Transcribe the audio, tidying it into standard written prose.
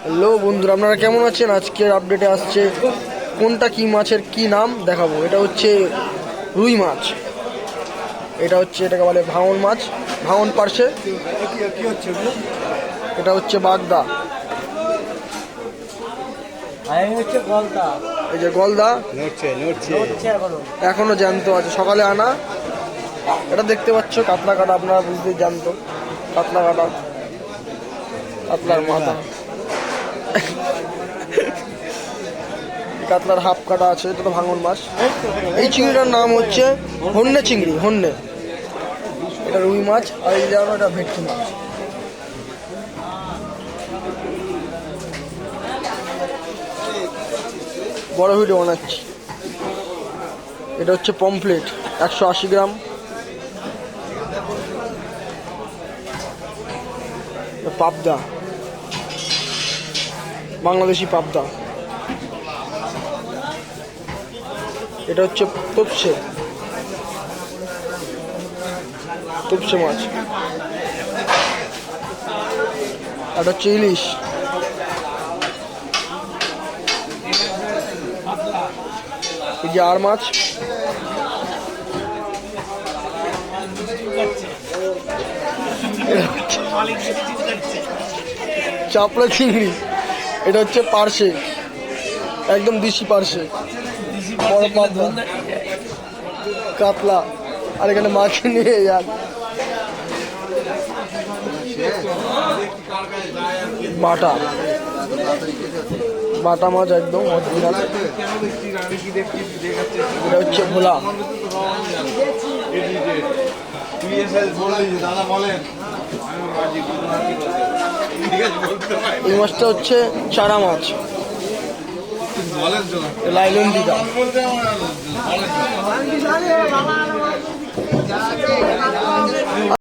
Hello বন্ধুরা, আপনারা কেমন আছেন? আজকের আপডেটে আসছে কোনটা কি মাছের কি নাম দেখাবো। এটা হচ্ছে রুই মাছ, এটাকে বলে ভাঙন মাছ, ভাঙন পার্শে। এটা হচ্ছে বাগদা, এই যে গলদা এখনো জ্যান্ত আছে, সকালে আনা। এটা দেখতে পাচ্ছ কাতলা কাটা, আপনারা বুঝতে জ্যান্ত কাতলা কাটা, কাতলার মাথা, কাতলার হাফ কাটা আছে। এটা তো ভাঙন মাছ। এই চিংড়িটার নাম হচ্ছে হন্যে চিংড়ি, হন্যে। এটা রুই মাছ, আর এই যেমন এটা ভেটকি মাছ। বড় ভিডিও বানাচ্ছি। এটা হচ্ছে পমফ্লেট, 180 গ্রাম। পাবদা, বাংলাদেশি পাবদা। এটা হচ্ছে তোপসে, তোপসে মাছ। এটা হচ্ছে ইলিশ। এই যে আর মাছ, চাপড়া চিংড়ি। এটা হচ্ছে পার্শে, একদম দেশি পার্শে, বড় পাবদা, কাতলা। আর এখানে মাছ নিয়ে যান। বাটা, বাটা মাছ একদম অরিজিনাল। এটা হচ্ছে ভোলা। এই মাছটা হচ্ছে চারা মাছ, লাইলন দিঘা।